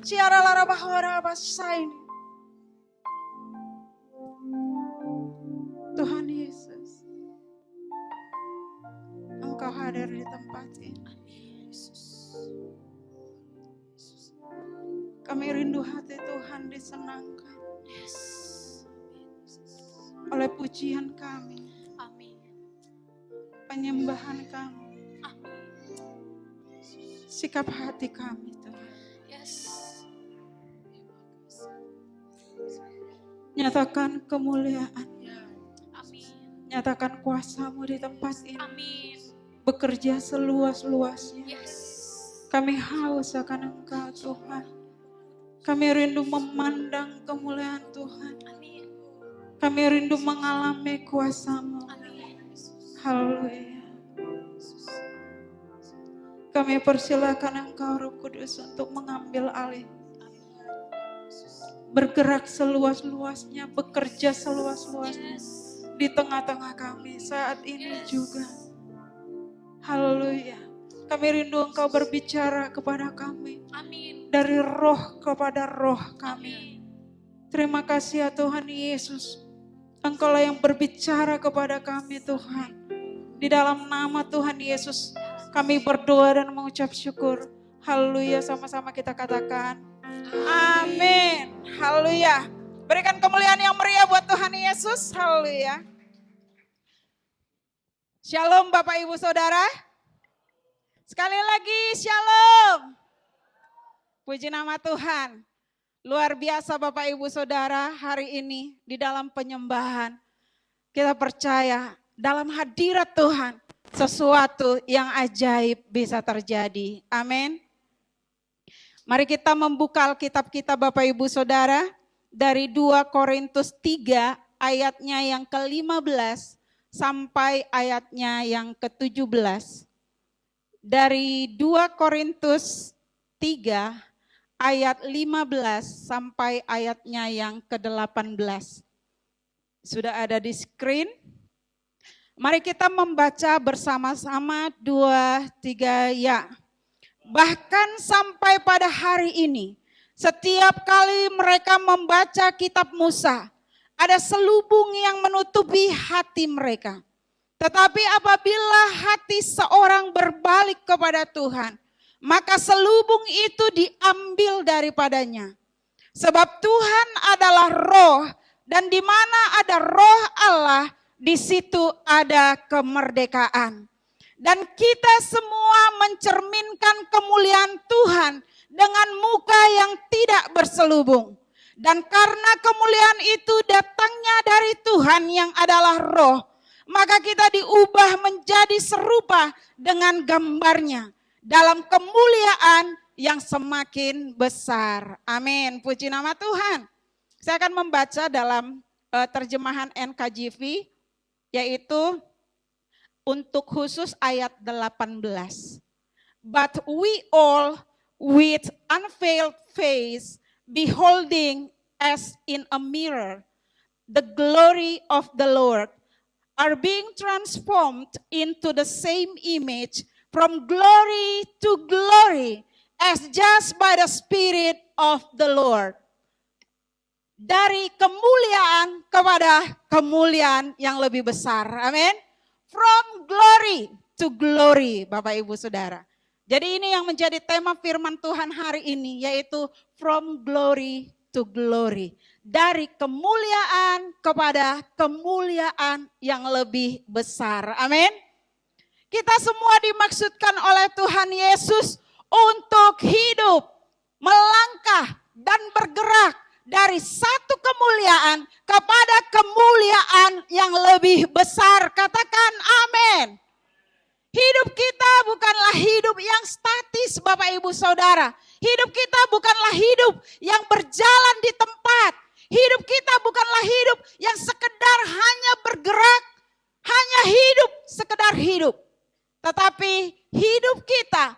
Ciara lara bahora basain. Tuhan Yesus, Engkau hadir di tempat ini. Kami rindu hati Tuhan disenangkan oleh pujian kami, penyembahan kami, sikap hati kami Tuhan. Nyatakan kemuliaan, nyatakan kuasa-Mu di tempat ini. Bekerja seluas-luasnya. Kami haus akan Engkau Tuhan. Kami rindu memandang kemuliaan Tuhan. Kami rindu mengalami kuasa-Mu. Haleluya. Kami persilakan Engkau Roh Kudus untuk mengambil alih. Bergerak seluas-luasnya, bekerja seluas-luasnya di tengah-tengah kami saat ini juga. Haleluya. Kami rindu Engkau berbicara kepada kami. Dari roh kepada roh kami. Terima kasih ya Tuhan Yesus. Engkaulah yang berbicara kepada kami Tuhan. Di dalam nama Tuhan Yesus kami berdoa dan mengucap syukur. Haleluya, sama-sama kita katakan. Amin. Haleluya. Berikan kemuliaan yang meriah buat Tuhan Yesus. Haleluya. Shalom Bapak Ibu Saudara. Sekali lagi shalom. Puji nama Tuhan. Luar biasa Bapak Ibu Saudara, hari ini di dalam penyembahan kita percaya dalam hadirat Tuhan sesuatu yang ajaib bisa terjadi. Amin. Mari kita membuka Alkitab kita Bapak Ibu Saudara dari 2 Korintus 3 ayatnya yang ke-15 sampai ayatnya yang ke-17. Dari 2 Korintus 3 ayat 15 sampai ayatnya yang ke-18. Sudah ada di screen. Mari kita membaca bersama-sama 2-3 ya. Bahkan sampai pada hari ini, setiap kali mereka membaca kitab Musa, ada selubung yang menutupi hati mereka. Tetapi apabila hati seorang berbalik kepada Tuhan, maka selubung itu diambil daripadanya. Sebab Tuhan adalah roh, dan di mana ada roh Allah, di situ ada kemerdekaan. Dan kita semua mencerminkan kemuliaan Tuhan dengan muka yang tidak berselubung. Dan karena kemuliaan itu datangnya dari Tuhan yang adalah roh, maka kita diubah menjadi serupa dengan gambarnya dalam kemuliaan yang semakin besar. Amin. Puji nama Tuhan. Saya akan membaca dalam terjemahan NKJV, yaitu untuk khusus ayat 18. But we all with unveiled face, beholding as in a mirror the glory of the Lord, are being transformed into the same image from glory to glory, as just by the Spirit of the Lord. Dari kemuliaan kepada kemuliaan yang lebih besar. Amin. From glory to glory, Bapak Ibu Saudara. Jadi ini yang menjadi tema firman Tuhan hari ini, yaitu from glory to glory. Dari kemuliaan kepada kemuliaan yang lebih besar. Amin. Kita semua dimaksudkan oleh Tuhan Yesus untuk hidup, melangkah dan bergerak dari satu kemuliaan kepada kemuliaan yang lebih besar. Katakan amin. Hidup kita bukanlah hidup yang statis Bapak Ibu Saudara. Hidup kita bukanlah hidup yang berjalan di tempat. Hidup kita bukanlah hidup yang sekedar hanya bergerak, hanya hidup, sekedar hidup. Tetapi hidup kita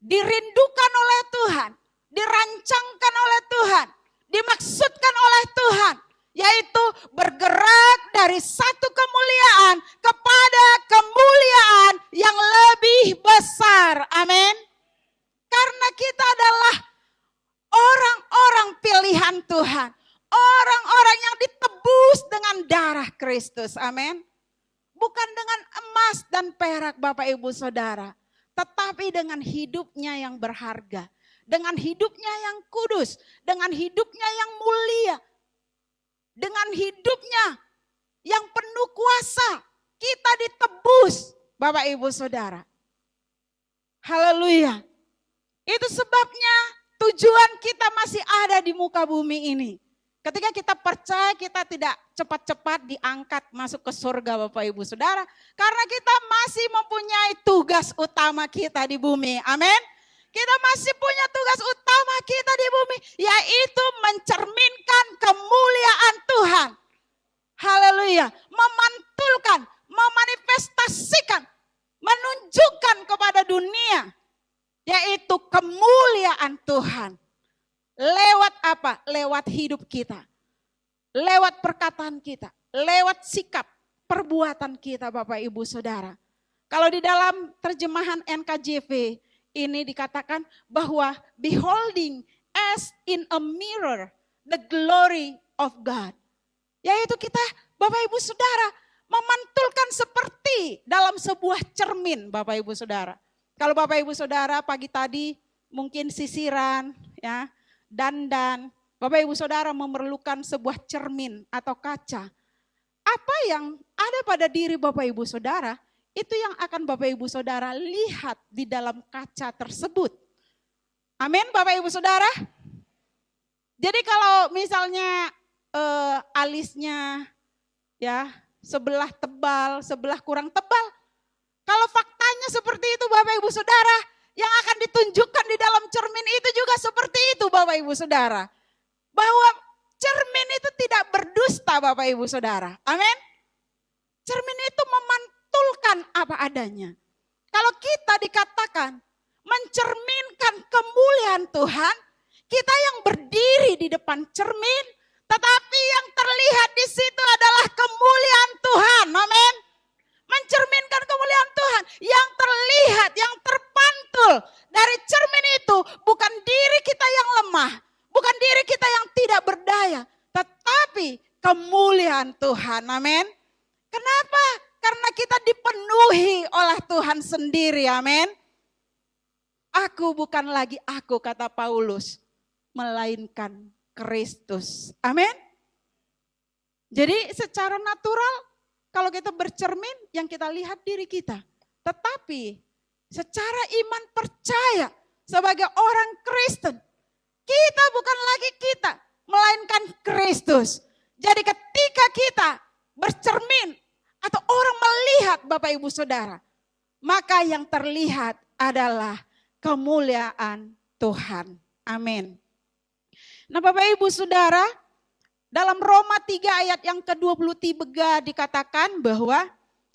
dirindukan oleh Tuhan, dirancangkan oleh Tuhan, dimaksudkan oleh Tuhan, yaitu bergerak dari satu kemuliaan kepada kemuliaan yang lebih besar. Amin. Karena kita adalah Tuhan. Orang-orang yang ditebus dengan darah Kristus. Amin. Bukan dengan emas dan perak Bapak Ibu Saudara. Tetapi dengan hidupnya yang berharga. Dengan hidupnya yang kudus. Dengan hidupnya yang mulia. Dengan hidupnya yang penuh kuasa. Kita ditebus Bapak Ibu Saudara. Haleluya. Itu sebabnya tujuan kita masih ada di muka bumi ini. Ketika kita percaya, kita tidak cepat-cepat diangkat masuk ke surga Bapak Ibu Saudara. Karena kita masih mempunyai tugas utama kita di bumi. Amin. Kita masih punya tugas utama kita di bumi. Yaitu mencerminkan kemuliaan Tuhan. Haleluya. Memantulkan, memanifestasikan, menunjukkan kepada dunia. Yaitu kemuliaan Tuhan. Lewat apa? Lewat hidup kita. Lewat perkataan kita. Lewat sikap, perbuatan kita Bapak Ibu Saudara. Kalau di dalam terjemahan NKJV ini dikatakan bahwa beholding as in a mirror the glory of God. Yaitu kita Bapak Ibu Saudara memantulkan seperti dalam sebuah cermin Bapak Ibu Saudara. Kalau Bapak Ibu Saudara pagi tadi mungkin sisiran ya. Dandan, Bapak Ibu Saudara memerlukan sebuah cermin atau kaca. Apa yang ada pada diri Bapak Ibu Saudara, itu yang akan Bapak Ibu Saudara lihat di dalam kaca tersebut. Amin Bapak Ibu Saudara. Jadi kalau misalnya alisnya ya sebelah tebal, sebelah kurang tebal. Kalau faktanya seperti itu Bapak Ibu Saudara, yang akan ditunjukkan di dalam cermin itu juga seperti itu Bapak Ibu Saudara. Bahwa cermin itu tidak berdusta Bapak Ibu Saudara. Amin. Cermin itu memantulkan apa adanya. Kalau kita dikatakan mencerminkan kemuliaan Tuhan, kita yang berdiri di depan cermin, tetapi yang terlihat di situ adalah kemuliaan Tuhan. Amin. Mencerminkan kemuliaan Tuhan yang terlihat, yang terpantul dari cermin itu bukan diri kita yang lemah, bukan diri kita yang tidak berdaya, tetapi kemuliaan Tuhan. Amin. Kenapa? Karena kita dipenuhi oleh Tuhan sendiri. Amin. Aku bukan lagi aku, kata Paulus, melainkan Kristus. Amin. Jadi secara natural kalau kita bercermin, yang kita lihat diri kita. Tetapi secara iman percaya sebagai orang Kristen, kita bukan lagi kita, melainkan Kristus. Jadi ketika kita bercermin atau orang melihat Bapak Ibu Saudara, maka yang terlihat adalah kemuliaan Tuhan. Amin. Nah Bapak Ibu Saudara, dalam Roma 3 ayat yang ke-23 dikatakan bahwa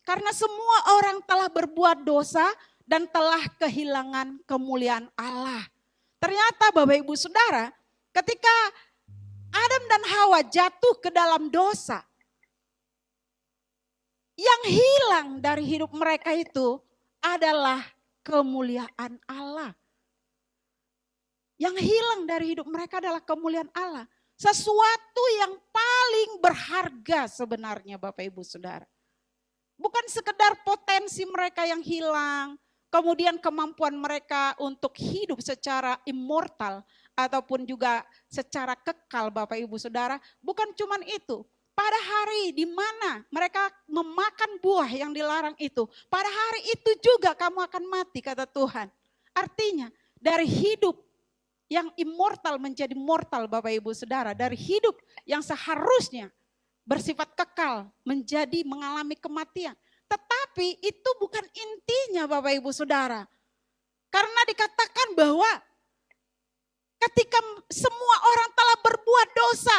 karena semua orang telah berbuat dosa dan telah kehilangan kemuliaan Allah. Ternyata Bapak Ibu Saudara, ketika Adam dan Hawa jatuh ke dalam dosa, yang hilang dari hidup mereka itu adalah kemuliaan Allah. Yang hilang dari hidup mereka adalah kemuliaan Allah. Sesuatu yang paling berharga sebenarnya Bapak Ibu Saudara. Bukan sekedar potensi mereka yang hilang, kemudian kemampuan mereka untuk hidup secara immortal ataupun juga secara kekal Bapak Ibu Saudara. Bukan cuma itu, pada hari di mana mereka memakan buah yang dilarang itu, pada hari itu juga kamu akan mati kata Tuhan. Artinya dari hidup yang immortal menjadi mortal Bapak Ibu Saudara. Dari hidup yang seharusnya bersifat kekal menjadi mengalami kematian. Tetapi itu bukan intinya Bapak Ibu Saudara. Karena dikatakan bahwa ketika semua orang telah berbuat dosa,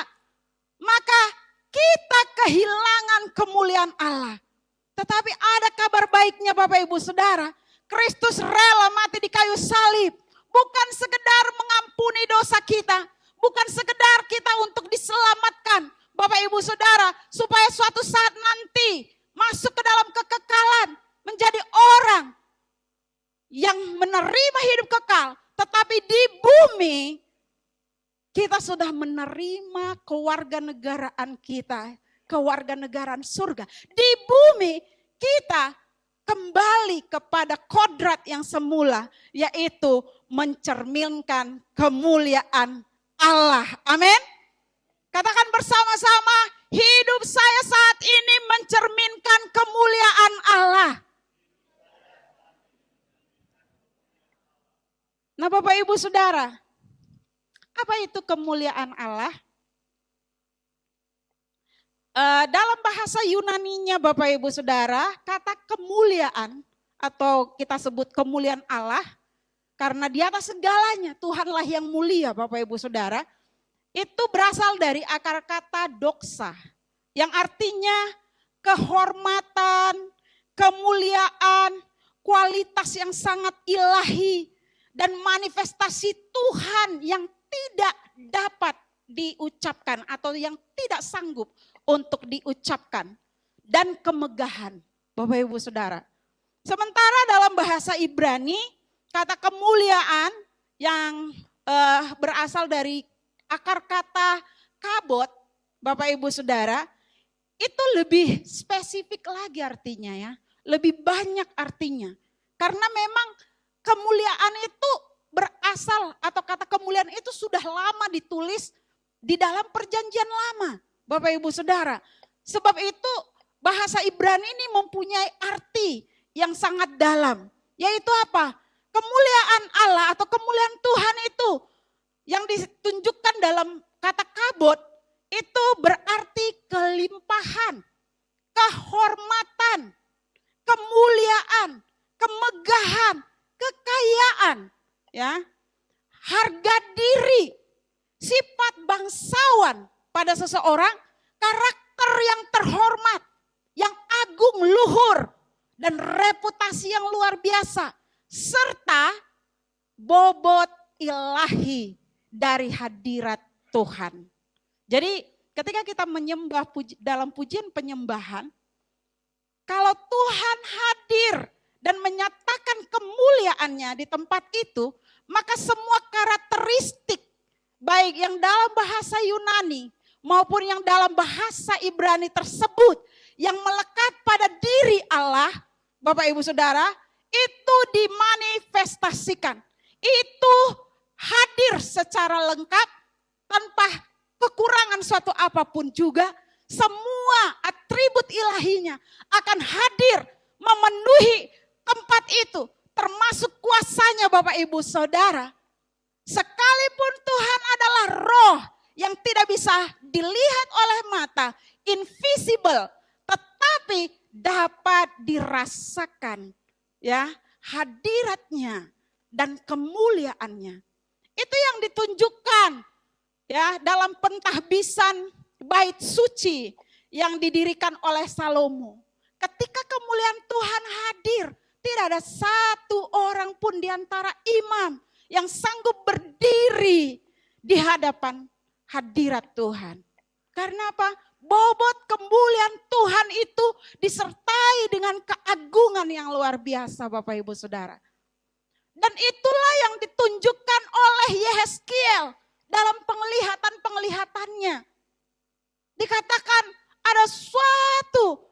maka kita kehilangan kemuliaan Allah. Tetapi ada kabar baiknya Bapak Ibu Saudara. Kristus rela mati di kayu salib. Bukan sekedar mengampuni dosa kita. Bukan sekedar kita untuk diselamatkan. Bapak Ibu Saudara, supaya suatu saat nanti masuk ke dalam kekekalan. Menjadi orang yang menerima hidup kekal. Tetapi di bumi Kita sudah menerima kewarganegaraan kita, kewarganegaraan surga. Di bumi kita kembali kepada kodrat yang semula, yaitu mencerminkan kemuliaan Allah. Amin. Katakan bersama-sama, hidup saya saat ini mencerminkan kemuliaan Allah. Nah Bapak Ibu Saudara, apa itu kemuliaan Allah? Dalam bahasa Yunaninya Bapak Ibu Saudara, kata kemuliaan atau kita sebut kemuliaan Allah, karena di atas segalanya Tuhanlah yang mulia Bapak Ibu Saudara, itu berasal dari akar kata doxa, yang artinya kehormatan, kemuliaan, kualitas yang sangat ilahi, dan manifestasi Tuhan yang tidak dapat diucapkan atau yang tidak sanggup untuk diucapkan, dan kemegahan Bapak Ibu Saudara. Sementara dalam bahasa Ibrani kata kemuliaan yang berasal dari akar kata kabot Bapak Ibu Saudara, itu lebih spesifik lagi artinya ya, lebih banyak artinya. Karena memang kemuliaan itu berasal atau kata kemuliaan itu sudah lama ditulis di dalam perjanjian lama Bapak Ibu Saudara. Sebab itu bahasa Ibrani ini mempunyai arti yang sangat dalam. Yaitu apa? Kemuliaan Allah atau kemuliaan Tuhan itu yang ditunjukkan dalam kata kabot itu berarti kelimpahan, kehormatan, kemuliaan, kemegahan, kekayaan, ya, harga diri, sifat bangsawan pada seseorang, karakter yang terhormat, yang agung luhur, dan reputasi yang luar biasa, serta bobot ilahi dari hadirat Tuhan. Jadi ketika kita menyembah dalam pujian penyembahan, kalau Tuhan hadir dan menyatakan kemuliaannya di tempat itu, maka semua karakteristik baik yang dalam bahasa Yunani maupun yang dalam bahasa Ibrani tersebut yang melekat pada diri Allah, Bapak Ibu Saudara, itu dimanifestasikan. Itu hadir secara lengkap tanpa kekurangan suatu apapun juga. Semua atribut ilahinya akan hadir memenuhi tempat itu, termasuk kuasanya Bapak Ibu Saudara. Sekalipun Tuhan adalah roh yang tidak bisa dilihat oleh mata, invisible, tetapi dapat dirasakan ya hadiratnya dan kemuliaannya. Itu yang ditunjukkan ya dalam pentahbisan bait suci yang didirikan oleh Salomo. Ketika kemuliaan Tuhan hadir, tidak ada satu orang pun di antara imam yang sanggup berdiri di hadapan hadirat Tuhan. Karena apa? Bobot kemuliaan Tuhan itu disertai dengan keagungan yang luar biasa Bapak Ibu Saudara. Dan itulah yang ditunjukkan oleh Yehezkiel dalam penglihatan-penglihatannya. Dikatakan ada suatu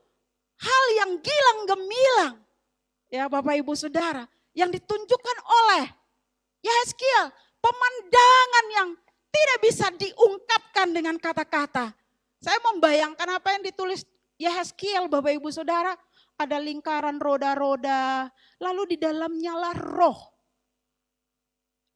hal yang gilang gemilang. Ya Bapak Ibu Saudara, yang ditunjukkan oleh Yehezkiel, pemandangan yang tidak bisa diungkapkan dengan kata-kata. Saya membayangkan apa yang ditulis Yehezkiel Bapak Ibu Saudara, ada lingkaran roda-roda, lalu di dalamnya lah roh.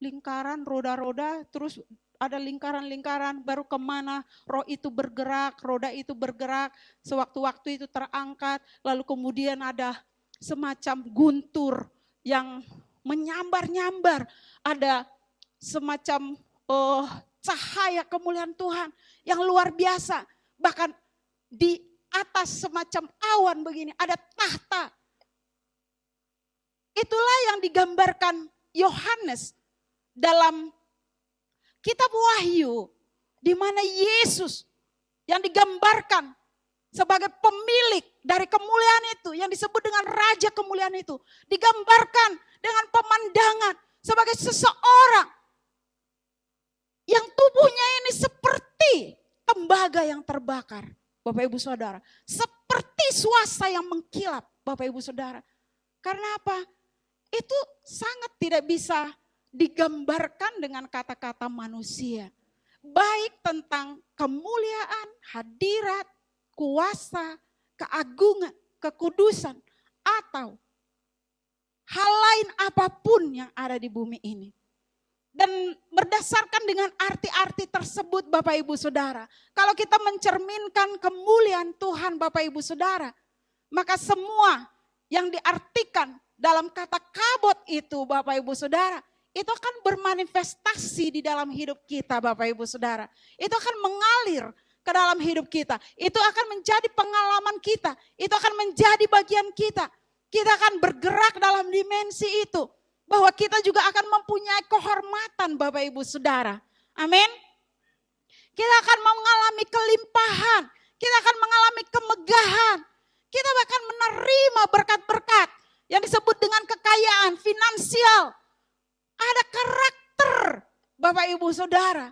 Lingkaran roda-roda, terus ada lingkaran-lingkaran, baru kemana roh itu bergerak, roda itu bergerak, sewaktu-waktu itu terangkat, lalu kemudian ada semacam guntur yang menyambar-nyambar, ada semacam cahaya kemuliaan Tuhan yang luar biasa. Bahkan di atas semacam awan begini ada tahta. Itulah yang digambarkan Yohanes dalam kitab Wahyu, di mana Yesus yang digambarkan sebagai pemilik dari kemuliaan itu, yang disebut dengan Raja Kemuliaan itu, digambarkan dengan pemandangan sebagai seseorang yang tubuhnya tembaga yang terbakar, Bapak Ibu Saudara. Seperti swasta yang mengkilap, Bapak Ibu Saudara. Karena apa? Itu sangat tidak bisa digambarkan dengan kata-kata manusia. Baik tentang kemuliaan, hadirat, kuasa, keagungan, kekudusan, atau hal lain apapun yang ada di bumi ini. Dan berdasarkan dengan arti-arti tersebut Bapak Ibu Saudara, kalau kita mencerminkan kemuliaan Tuhan Bapak Ibu Saudara, maka semua yang diartikan dalam kata kabot itu Bapak Ibu Saudara, itu akan bermanifestasi di dalam hidup kita Bapak Ibu Saudara. Itu akan mengalir ke dalam hidup kita. Itu akan menjadi pengalaman kita. Itu akan menjadi bagian kita. Kita akan bergerak dalam dimensi itu. Bahwa kita juga akan mempunyai kehormatan Bapak Ibu Saudara. Amin. Kita akan mengalami kelimpahan. Kita akan mengalami kemegahan. Kita bahkan menerima berkat-berkat yang disebut dengan kekayaan finansial. Ada karakter Bapak Ibu Saudara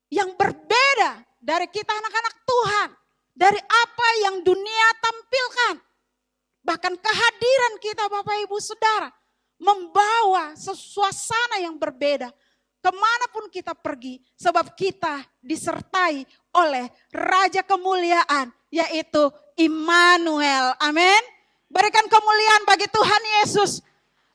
yang berbeda dari kita anak-anak Tuhan. Dari apa yang dunia tampilkan. Bahkan kehadiran kita Bapak Ibu Saudara membawa suasana yang berbeda. Kemanapun kita pergi, sebab kita disertai oleh Raja Kemuliaan, yaitu Immanuel. Amin. Berikan kemuliaan bagi Tuhan Yesus.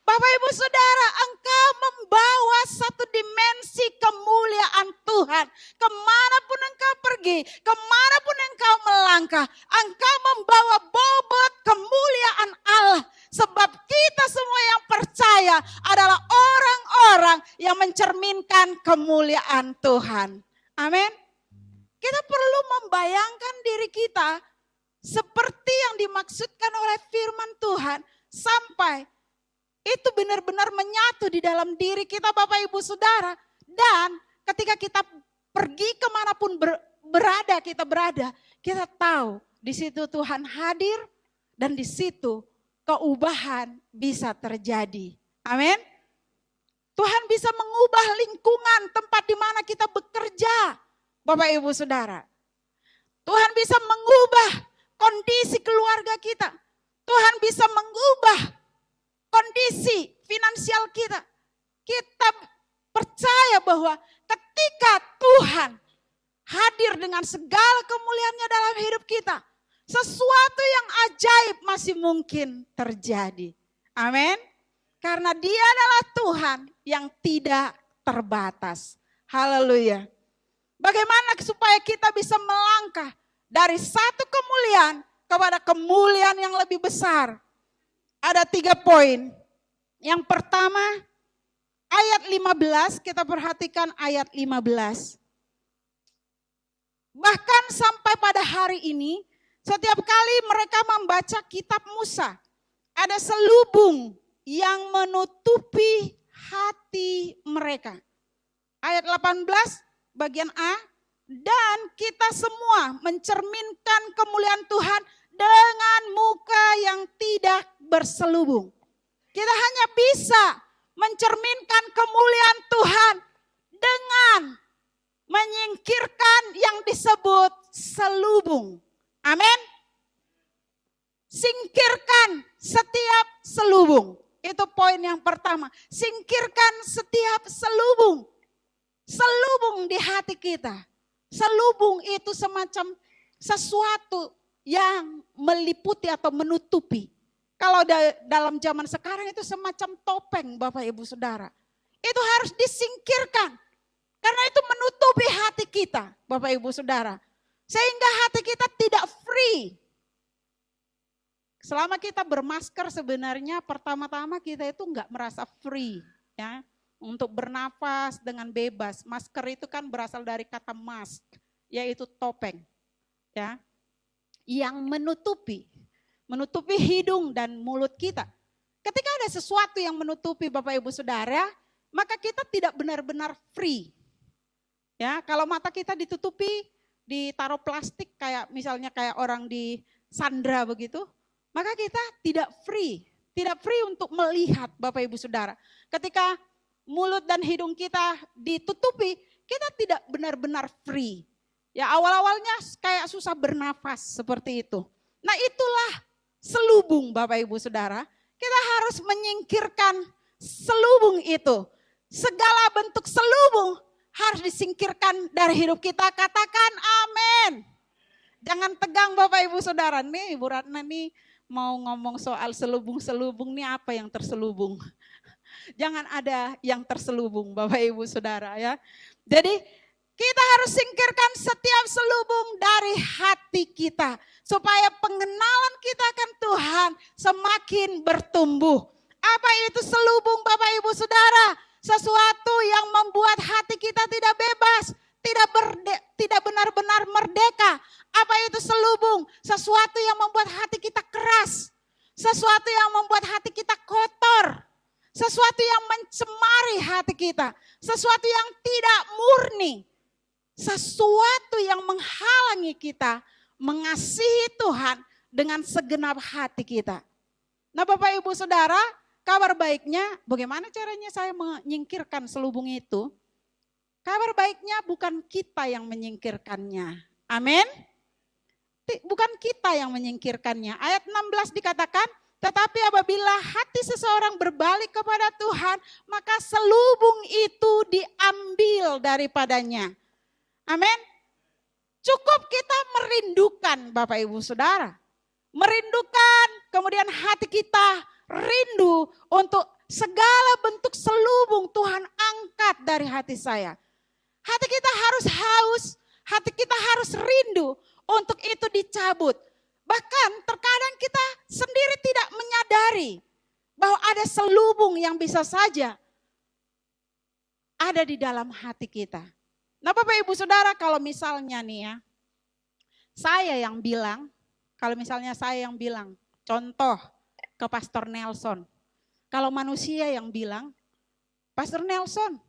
Bapak Ibu Saudara, engkau membawa satu dimensi kemuliaan Tuhan. Kemanapun engkau pergi, kemanapun engkau melangkah, engkau membawa bobot kemuliaan Allah. Sebab kita semua yang percaya adalah orang-orang yang mencerminkan kemuliaan Tuhan. Amin. Kita perlu membayangkan diri kita seperti yang dimaksudkan oleh firman Tuhan sampai itu benar-benar menyatu di dalam diri kita Bapak Ibu Saudara. Dan ketika kita pergi kemanapun kita berada, kita tahu di situ Tuhan hadir dan di situ keubahan bisa terjadi. Amin. Tuhan bisa mengubah lingkungan tempat di mana kita bekerja, Bapak Ibu Saudara. Tuhan bisa mengubah kondisi keluarga kita. Tuhan bisa mengubah kondisi finansial kita. Kita percaya bahwa ketika Tuhan hadir dengan segala kemuliaannya dalam hidup kita, sesuatu yang ajaib masih mungkin terjadi. Amin. Karena Dia adalah Tuhan yang tidak terbatas. Haleluya. Bagaimana supaya kita bisa melangkah dari satu kemuliaan kepada kemuliaan yang lebih besar? Ada 3 poin. Yang pertama, ayat 15, kita perhatikan ayat 15. Bahkan sampai pada hari ini, setiap kali mereka membaca kitab Musa, ada selubung yang menutupi hati mereka. Ayat 18, bagian A, dan kita semua mencerminkan kemuliaan Tuhan dengan muka yang tidak berselubung. Kita hanya bisa mencerminkan kemuliaan Tuhan dengan menyingkirkan yang disebut selubung. Amin. Singkirkan setiap selubung. Itu poin yang pertama. Singkirkan setiap selubung. Selubung di hati kita. Selubung itu semacam sesuatu yang meliputi atau menutupi. Kalau dalam zaman sekarang itu semacam topeng Bapak Ibu Saudara. Itu harus disingkirkan. Karena itu menutupi hati kita Bapak Ibu Saudara. Sehingga hati kita tidak free. Selama kita bermasker sebenarnya pertama-tama kita itu enggak merasa free. Ya, untuk bernafas dengan bebas. Masker itu kan berasal dari kata mask, yaitu topeng. Ya, yang menutupi hidung dan mulut kita. Ketika ada sesuatu yang menutupi Bapak Ibu Saudara, maka kita tidak benar-benar free. Ya, kalau mata kita ditutupi, ditaruh plastik kayak misalnya kayak orang di sandra begitu, maka kita tidak free untuk melihat Bapak Ibu Saudara. Ketika mulut dan hidung kita ditutupi, kita tidak benar-benar free. Ya awal-awalnya kayak susah bernafas seperti itu. Nah itulah selubung Bapak Ibu Saudara. Kita harus menyingkirkan selubung itu. Segala bentuk selubung harus disingkirkan dari hidup kita. Katakan amin. Jangan tegang Bapak Ibu Saudara. Nih Ibu Ratna nih mau ngomong soal selubung-selubung nih apa yang terselubung. Jangan ada yang terselubung Bapak Ibu Saudara ya. Jadi kita harus singkirkan setiap selubung dari hati kita. Supaya pengenalan kita akan Tuhan semakin bertumbuh. Apa itu selubung Bapak Ibu Saudara? Sesuatu yang membuat hati kita tidak bebas. Tidak benar-benar merdeka. Apa itu selubung? Sesuatu yang membuat hati kita keras. Sesuatu yang membuat hati kita kotor. Sesuatu yang mencemari hati kita. Sesuatu yang tidak murni. Sesuatu yang menghalangi kita mengasihi Tuhan dengan segenap hati kita. Nah Bapak Ibu Saudara, kabar baiknya bagaimana caranya saya menyingkirkan selubung itu? Kabar baiknya bukan kita yang menyingkirkannya. Amin. Bukan kita yang menyingkirkannya. Ayat 16 dikatakan, tetapi apabila hati seseorang berbalik kepada Tuhan, maka selubung itu diambil daripadanya. Amin. Cukup kita merindukan Bapak Ibu Saudara. Merindukan, kemudian hati kita rindu untuk segala bentuk selubung Tuhan angkat dari hati saya. Hati kita harus haus, hati kita harus rindu untuk itu dicabut. Bahkan terkadang kita sendiri tidak menyadari bahwa ada selubung yang bisa saja ada di dalam hati kita. Nah Bapak Ibu Saudara, kalau misalnya nih ya, saya yang bilang, contoh ke Pastor Nelson. Kalau manusia yang bilang, Pastor Nelson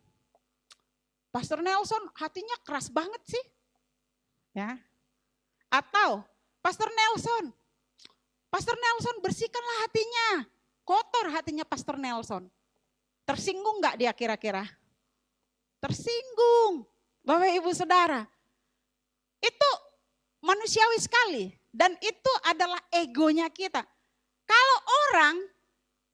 hatinya keras banget sih. Ya. Atau Pastor Nelson bersihkanlah hatinya. Kotor hatinya Pastor Nelson. Tersinggung gak dia kira-kira? Tersinggung. Bapak Ibu Saudara, itu manusiawi sekali dan itu adalah egonya kita. Kalau orang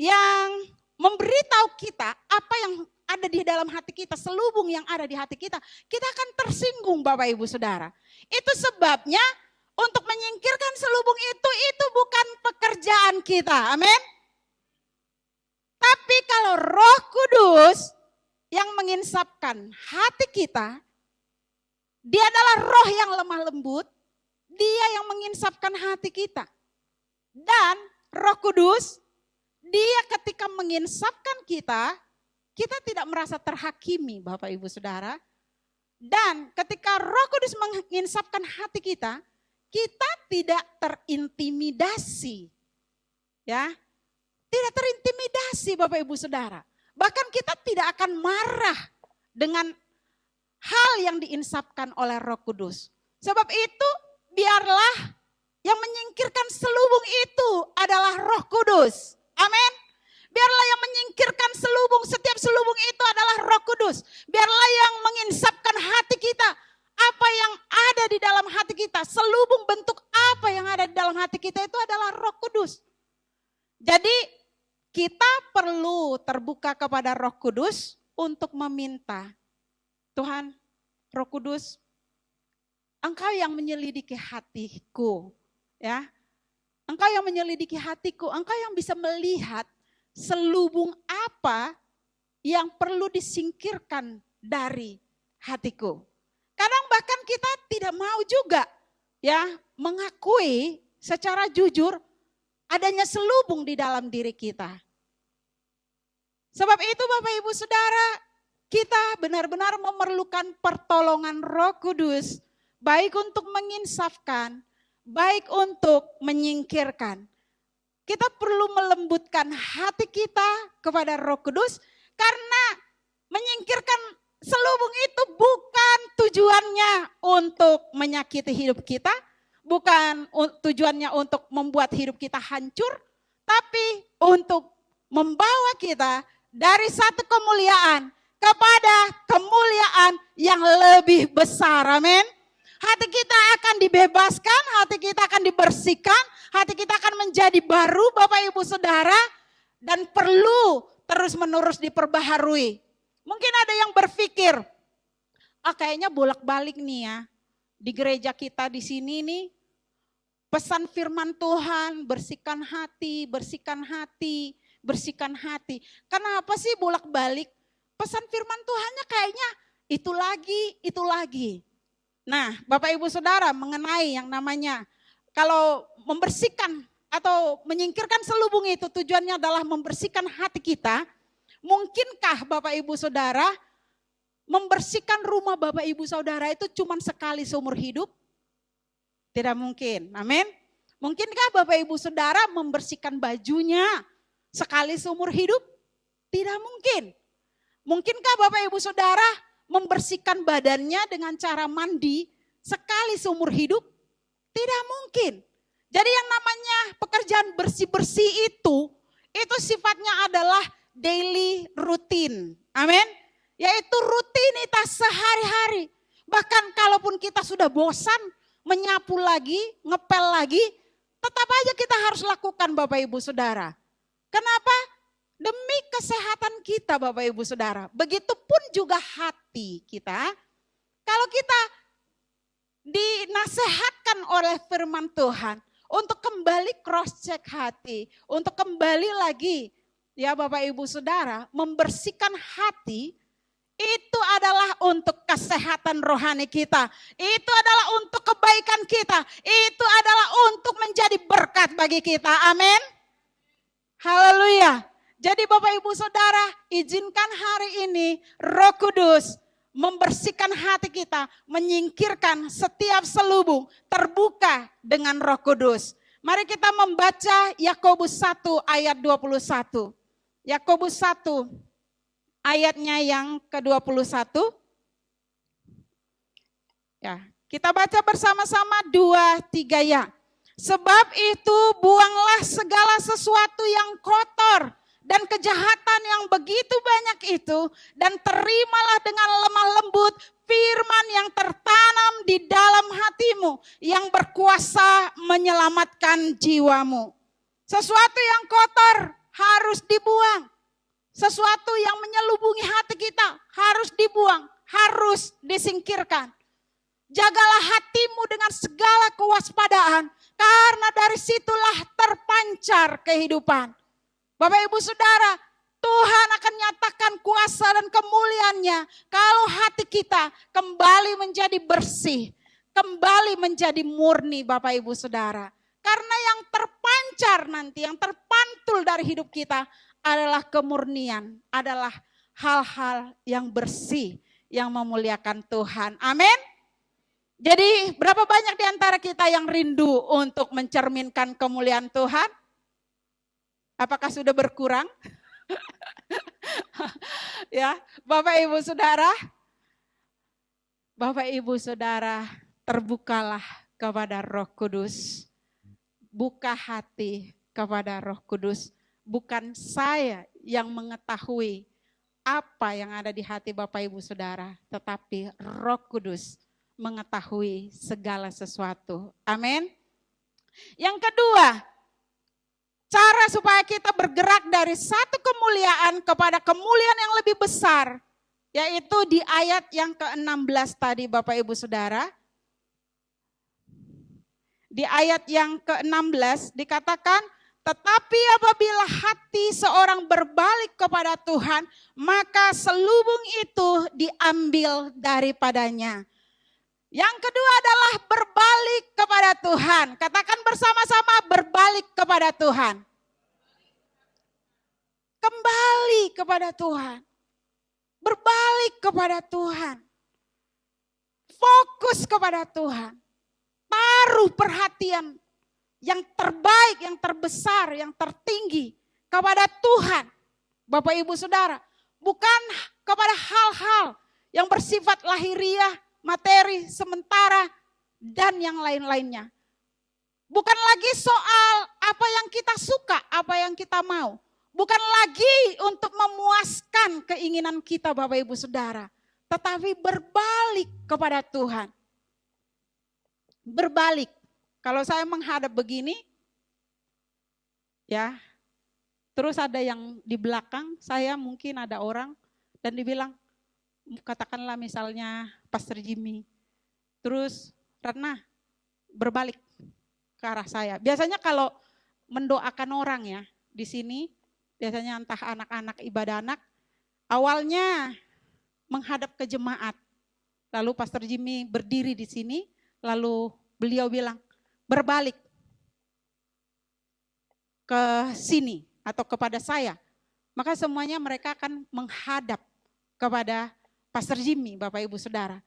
yang memberitahu kita apa yang ada di dalam hati kita, selubung yang ada di hati kita akan tersinggung Bapak Ibu Saudara. Itu sebabnya untuk menyingkirkan selubung itu bukan pekerjaan kita, amin. Tapi kalau Roh Kudus yang menginsapkan hati kita, Dia adalah roh yang lemah lembut, Dia yang menginsapkan hati kita. Dan Roh Kudus, Dia ketika menginsapkan kita tidak merasa terhakimi Bapak Ibu Saudara. Dan ketika Roh Kudus menginsapkan hati kita tidak terintimidasi. Ya, tidak terintimidasi Bapak Ibu Saudara. Bahkan kita tidak akan marah dengan hal yang diinsapkan oleh Roh Kudus. Sebab itu biarlah yang menyingkirkan selubung itu adalah Roh Kudus. Amin. Biarlah yang menyingkirkan setiap selubung itu adalah Roh Kudus. Biarlah yang menginsapkan hati kita, apa yang ada di dalam hati kita, selubung bentuk apa yang ada di dalam hati kita itu adalah Roh Kudus. Jadi kita perlu terbuka kepada Roh Kudus untuk meminta, Tuhan, Roh Kudus, Engkau yang menyelidiki hatiku, ya. Engkau yang menyelidiki hatiku, Engkau yang bisa melihat selubung apa yang perlu disingkirkan dari hatiku. Kadang bahkan kita tidak mau juga ya mengakui secara jujur adanya selubung di dalam diri kita. Sebab itu Bapak Ibu Saudara, kita benar-benar memerlukan pertolongan Roh Kudus, baik untuk menginsafkan, baik untuk menyingkirkan. Kita perlu melembutkan hati kita kepada Roh Kudus, karena menyingkirkan selubung itu bukan tujuannya untuk menyakiti hidup kita, bukan tujuannya untuk membuat hidup kita hancur, tapi untuk membawa kita dari satu kemuliaan kepada kemuliaan yang lebih besar, amin. Hati kita akan dibebaskan, hati kita akan dibersihkan, hati kita akan menjadi baru Bapak Ibu Saudara. Dan perlu terus-menerus diperbaharui. Mungkin ada yang berpikir, kayaknya bolak-balik nih ya. Di gereja kita di sini nih, pesan firman Tuhan, bersihkan hati, bersihkan hati, bersihkan hati. Kenapa sih bolak-balik? Pesan firman Tuhannya kayaknya itu lagi. Nah, Bapak Ibu Saudara mengenai yang namanya kalau membersihkan atau menyingkirkan selubung itu tujuannya adalah membersihkan hati kita. Mungkinkah Bapak Ibu Saudara membersihkan rumah Bapak Ibu Saudara itu cuma sekali seumur hidup? Tidak mungkin, amin. Mungkinkah Bapak Ibu Saudara membersihkan bajunya sekali seumur hidup? Tidak mungkin. Mungkinkah Bapak Ibu Saudara membersihkan badannya dengan cara mandi sekali seumur hidup? Tidak mungkin. Jadi yang namanya pekerjaan bersih-bersih itu sifatnya adalah daily routine. Amin. Yaitu rutinitas sehari-hari. Bahkan kalaupun kita sudah bosan menyapu lagi, ngepel lagi, tetap aja kita harus lakukan Bapak Ibu Saudara. Kenapa? Demi kesehatan kita Bapak Ibu Saudara. Begitupun juga hati kita. Kalau kita dinasehatkan oleh firman Tuhan untuk kembali cross check hati, untuk kembali lagi ya Bapak Ibu Saudara, membersihkan hati, itu adalah untuk kesehatan rohani kita. Itu adalah untuk kebaikan kita. Itu adalah untuk menjadi berkat bagi kita. Amin. Haleluya. Jadi Bapak Ibu Saudara, izinkan hari ini Roh Kudus membersihkan hati kita, menyingkirkan setiap selubung, terbuka dengan Roh Kudus. Mari kita membaca Yakobus 1 ayat 21. Yakobus 1 ayatnya yang ke-21. Ya, kita baca bersama-sama 2, 3 ya. Sebab itu buanglah segala sesuatu yang kotor dan kejahatan yang begitu banyak itu, dan terimalah dengan lemah lembut firman yang tertanam di dalam hatimu, yang berkuasa menyelamatkan jiwamu. Sesuatu yang kotor harus dibuang. Sesuatu yang menyelubungi hati kita harus dibuang, harus disingkirkan. Jagalah hatimu dengan segala kewaspadaan, karena dari situlah terpancar kehidupan. Bapak Ibu Saudara, Tuhan akan nyatakan kuasa dan kemuliaannya kalau hati kita kembali menjadi bersih, kembali menjadi murni Bapak Ibu Saudara. Karena yang terpancar nanti, yang terpantul dari hidup kita adalah kemurnian, adalah hal-hal yang bersih, yang memuliakan Tuhan. Amin. Jadi berapa banyak di antara kita yang rindu untuk mencerminkan kemuliaan Tuhan? Apakah sudah berkurang? Ya, Bapak Ibu Saudara, terbukalah kepada Roh Kudus. Buka hati kepada Roh Kudus. Bukan saya yang mengetahui apa yang ada di hati Bapak Ibu Saudara, tetapi Roh Kudus mengetahui segala sesuatu. Amin. Yang kedua, cara supaya kita bergerak dari satu kemuliaan kepada kemuliaan yang lebih besar, yaitu di ayat yang ke-16 tadi Bapak Ibu Saudara. Di ayat yang ke-16 dikatakan, tetapi apabila hati seorang berbalik kepada Tuhan, maka selubung itu diambil daripadanya. Yang kedua adalah berbalik kepada Tuhan. Katakan bersama-sama, berbalik kepada Tuhan. Kembali kepada Tuhan. Berbalik kepada Tuhan. Fokus kepada Tuhan. Taruh perhatian yang terbaik, yang terbesar, yang tertinggi kepada Tuhan. Bapak Ibu Saudara, bukan kepada hal-hal yang bersifat lahiriah, materi, sementara, dan yang lain-lainnya. Bukan lagi soal apa yang kita suka, apa yang kita mau. Bukan lagi untuk memuaskan keinginan kita Bapak Ibu Saudara. Tetapi berbalik kepada Tuhan. berbalik. Kalau saya menghadap begini, ya, terus ada yang di belakang saya, mungkin ada orang dan dibilang, katakanlah misalnya Pastor Jimmy, terus Ratna berbalik ke arah saya. Biasanya kalau mendoakan orang ya di sini, biasanya entah anak-anak ibadah anak, awalnya menghadap ke jemaat. Lalu Pastor Jimmy berdiri di sini, lalu beliau bilang, berbalik ke sini atau kepada saya. Maka semuanya mereka akan menghadap kepada Pastor Jimmy, Bapak Ibu Saudara.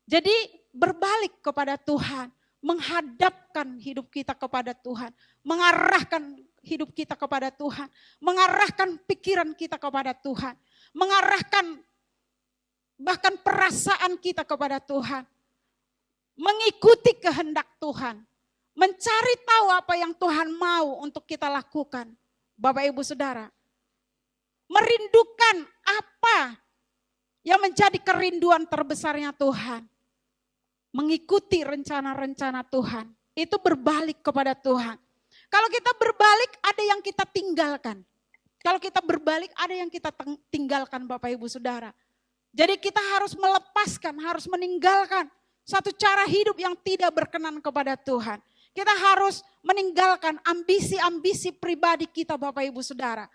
Jadi berbalik kepada Tuhan, menghadapkan hidup kita kepada Tuhan, mengarahkan hidup kita kepada Tuhan, mengarahkan pikiran kita kepada Tuhan, mengarahkan bahkan perasaan kita kepada Tuhan, mengikuti kehendak Tuhan, mencari tahu apa yang Tuhan mau untuk kita lakukan. Bapak Ibu Saudara, merindukan apa yang menjadi kerinduan terbesarnya Tuhan. Mengikuti rencana-rencana Tuhan. Itu berbalik kepada Tuhan. Kalau kita berbalik ada yang kita tinggalkan. Kalau kita berbalik ada yang kita tinggalkan Bapak Ibu Saudara. Jadi kita harus melepaskan, harus meninggalkan satu cara hidup yang tidak berkenan kepada Tuhan. Kita harus meninggalkan ambisi-ambisi pribadi kita Bapak Ibu Saudara.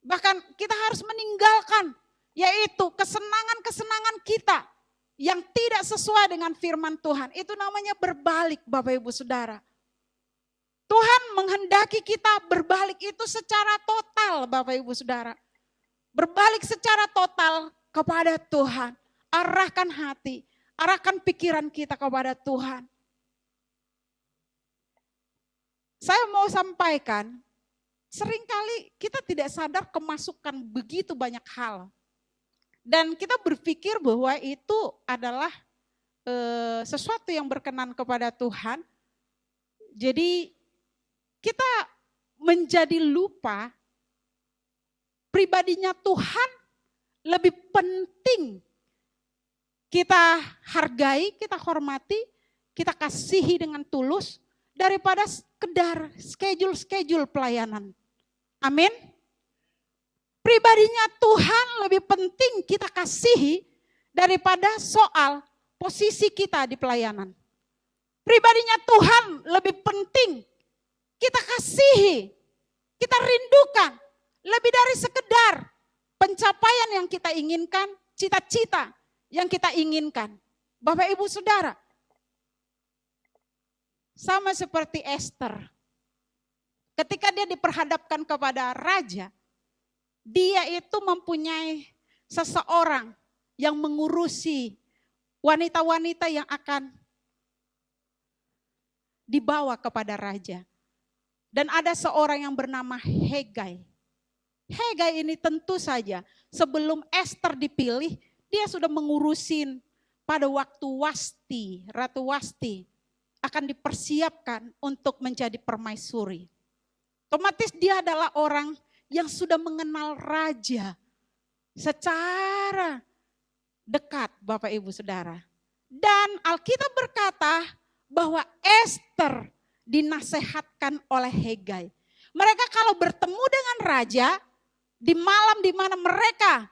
Bahkan kita harus meninggalkan yaitu kesenangan-kesenangan kita yang tidak sesuai dengan firman Tuhan. Itu namanya berbalik Bapak Ibu Saudara. Tuhan menghendaki kita berbalik itu secara total Bapak Ibu Saudara. Berbalik secara total kepada Tuhan. Arahkan hati, arahkan pikiran kita kepada Tuhan. Saya mau sampaikan, seringkali kita tidak sadar kemasukan begitu banyak hal. Dan kita berpikir bahwa itu adalah sesuatu yang berkenan kepada Tuhan. Jadi kita menjadi lupa pribadinya Tuhan lebih penting kita hargai, kita hormati, kita kasihi dengan tulus daripada sekedar schedule pelayanan. Amin. Pribadinya Tuhan lebih penting kita kasihi daripada soal posisi kita di pelayanan. Pribadinya Tuhan lebih penting kita kasihi, kita rindukan lebih dari sekedar pencapaian yang kita inginkan, cita-cita yang kita inginkan. Bapak Ibu Saudara, sama seperti Esther. Ketika dia diperhadapkan kepada raja, dia itu mempunyai seseorang yang mengurusi wanita-wanita yang akan dibawa kepada raja. Dan ada seorang yang bernama Hegai. Hegai ini tentu saja sebelum Esther dipilih, dia sudah mengurusin pada waktu Wasti, Ratu Wasti akan dipersiapkan untuk menjadi permaisuri. Otomatis dia adalah orang yang sudah mengenal raja secara dekat Bapak Ibu Saudara. Dan Alkitab berkata bahwa Esther dinasehatkan oleh Hegai. Mereka kalau bertemu dengan raja di malam di mana mereka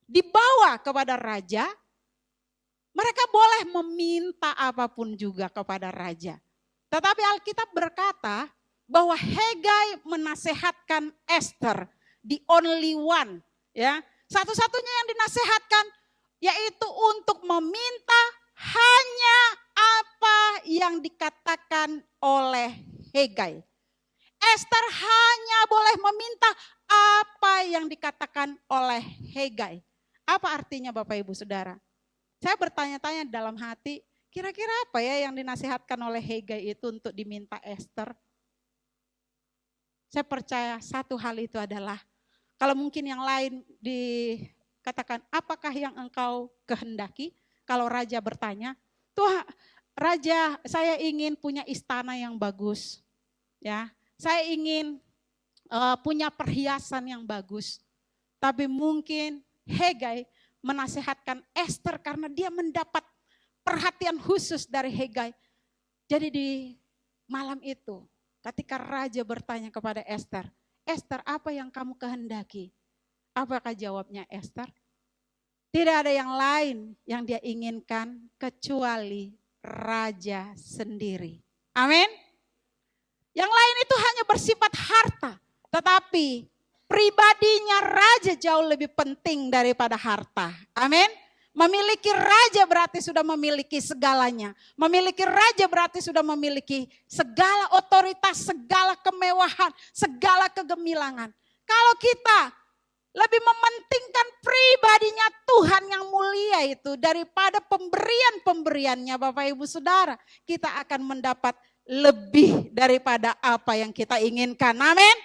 dibawa kepada raja, mereka boleh meminta apapun juga kepada raja. Tetapi Alkitab berkata bahwa Hegai menasehatkan Esther, the only one, ya. Satu-satunya yang dinasehatkan yaitu untuk meminta hanya apa yang dikatakan oleh Hegai. Esther hanya boleh meminta apa yang dikatakan oleh Hegai. Apa artinya Bapak Ibu Saudara? Saya bertanya-tanya dalam hati, kira-kira apa ya yang dinasihatkan oleh Hegai itu untuk diminta Esther? Saya percaya satu hal itu adalah, kalau mungkin yang lain dikatakan, apakah yang engkau kehendaki? Kalau raja bertanya, Tuhan, raja, saya ingin punya istana yang bagus. Ya, saya ingin punya perhiasan yang bagus. Tapi mungkin Hegai menasehatkan Esther karena dia mendapat perhatian khusus dari Hegai. Jadi di malam itu ketika raja bertanya kepada Ester, Ester, apa yang kamu kehendaki? Apakah jawabnya Ester? Tidak ada yang lain yang dia inginkan kecuali raja sendiri. Amin. Yang lain itu hanya bersifat harta, tetapi pribadinya raja jauh lebih penting daripada harta. Amin. Memiliki raja berarti sudah memiliki segalanya. Memiliki raja berarti sudah memiliki segala otoritas, segala kemewahan, segala kegemilangan. Kalau kita lebih mementingkan pribadinya Tuhan yang mulia itu daripada pemberian-pemberiannya Bapak Ibu Saudara, kita akan mendapat lebih daripada apa yang kita inginkan. Amin.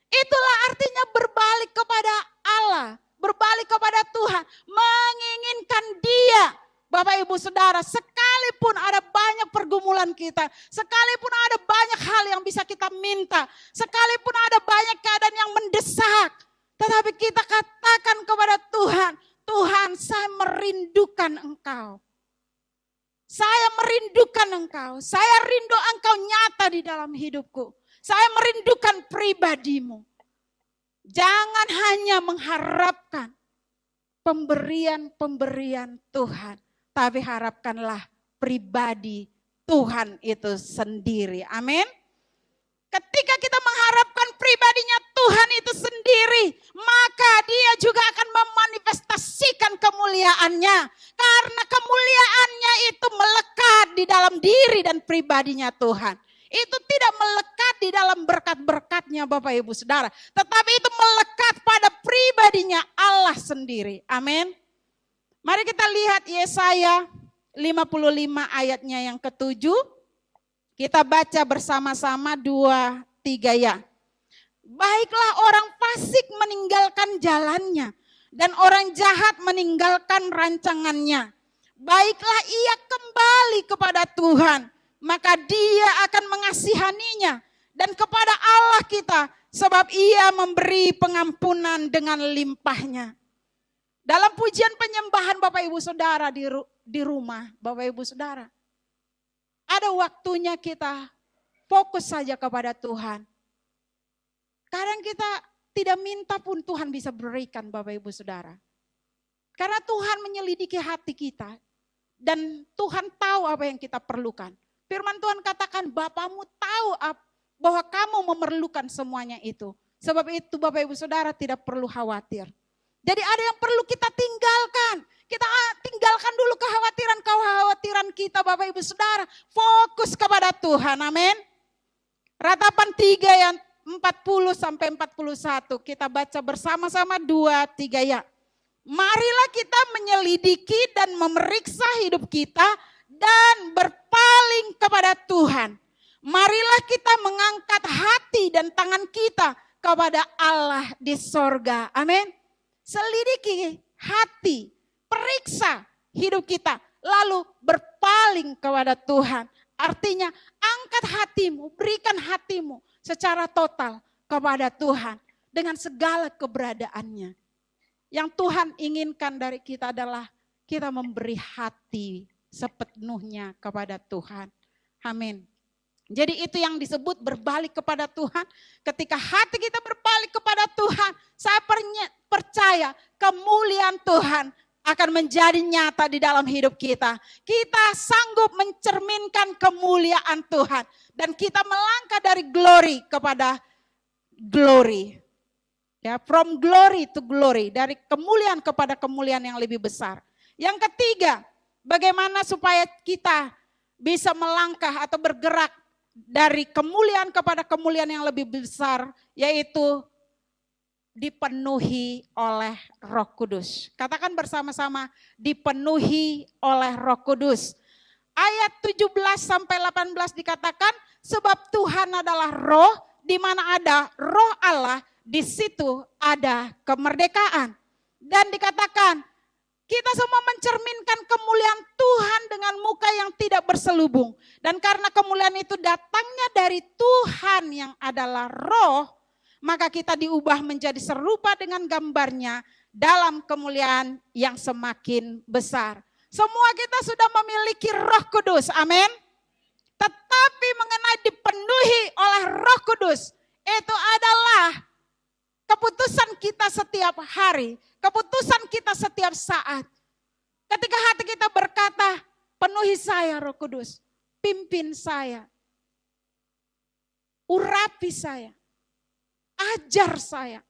Itulah artinya berbalik kepada Allah. Berbalik kepada Tuhan, menginginkan Dia. Bapak Ibu Saudara, sekalipun ada banyak pergumulan kita, sekalipun ada banyak hal yang bisa kita minta, sekalipun ada banyak keadaan yang mendesak, tetapi kita katakan kepada Tuhan, Tuhan, saya merindukan Engkau. Saya merindukan Engkau, saya rindu Engkau nyata di dalam hidupku. Saya merindukan pribadimu. Jangan hanya mengharapkan pemberian-pemberian Tuhan, tapi harapkanlah pribadi Tuhan itu sendiri. Amin. Ketika kita mengharapkan pribadinya Tuhan itu sendiri, maka Dia juga akan memanifestasikan kemuliaannya. Karena kemuliaannya itu melekat di dalam diri dan pribadinya Tuhan. Itu tidak melekat di dalam berkat-berkatnya Bapak Ibu Saudara. Tetapi itu melekat pada pribadinya Allah sendiri. Amin. Mari kita lihat Yesaya 55 ayatnya yang ke-7. Kita baca bersama-sama 2-3 ya. Baiklah orang fasik meninggalkan jalannya. Dan orang jahat meninggalkan rancangannya. Baiklah ia kembali kepada Tuhan. Maka Dia akan mengasihaninya dan kepada Allah kita sebab Ia memberi pengampunan dengan limpahnya. Dalam pujian penyembahan Bapak Ibu Saudara di rumah Bapak Ibu Saudara, ada waktunya kita fokus saja kepada Tuhan. Kadang kita tidak minta pun Tuhan bisa berikan Bapak Ibu Saudara. Karena Tuhan menyelidiki hati kita dan Tuhan tahu apa yang kita perlukan. Firman Tuhan katakan Bapamu tahu bahwa kamu memerlukan semuanya itu. Sebab itu Bapak Ibu Saudara tidak perlu khawatir. Jadi ada yang perlu kita tinggalkan. Kita tinggalkan dulu kekhawatiran kita Bapak Ibu Saudara. Fokus kepada Tuhan, amin. Ratapan 3 yang 40 sampai 41. Kita baca bersama-sama 2-3 ya. Marilah kita menyelidiki dan memeriksa hidup kita dan berpaling kepada Tuhan. Marilah kita mengangkat hati dan tangan kita kepada Allah di sorga. Amin. Selidiki hati, periksa hidup kita, lalu berpaling kepada Tuhan. Artinya angkat hatimu, berikan hatimu secara total kepada Tuhan dengan segala keberadaannya. Yang Tuhan inginkan dari kita adalah kita memberi hati sepenuhnya kepada Tuhan. Amin. Jadi itu yang disebut berbalik kepada Tuhan. Ketika hati kita berbalik kepada Tuhan, saya percaya kemuliaan Tuhan akan menjadi nyata di dalam hidup kita. Kita sanggup mencerminkan kemuliaan Tuhan. Dan kita melangkah dari glory kepada glory. Ya, from glory to glory. Dari kemuliaan kepada kemuliaan yang lebih besar. Yang ketiga, bagaimana supaya kita bisa melangkah atau bergerak dari kemuliaan kepada kemuliaan yang lebih besar, yaitu dipenuhi oleh Roh Kudus. Katakan bersama-sama, dipenuhi oleh Roh Kudus. Ayat 17 sampai 18 dikatakan, sebab Tuhan adalah roh, di mana ada roh Allah, di situ ada kemerdekaan. Dan dikatakan, kita semua mencerminkan kemuliaan Tuhan dengan muka yang tidak berselubung. Dan karena kemuliaan itu datangnya dari Tuhan yang adalah roh, maka kita diubah menjadi serupa dengan gambarnya dalam kemuliaan yang semakin besar. Semua kita sudah memiliki Roh Kudus. Amin. Tetapi mengenai dipenuhi oleh Roh Kudus, itu adalah keputusan kita setiap hari, keputusan kita setiap saat. Ketika hati kita berkata, penuhi saya Roh Kudus, pimpin saya, urapi saya, ajar saya.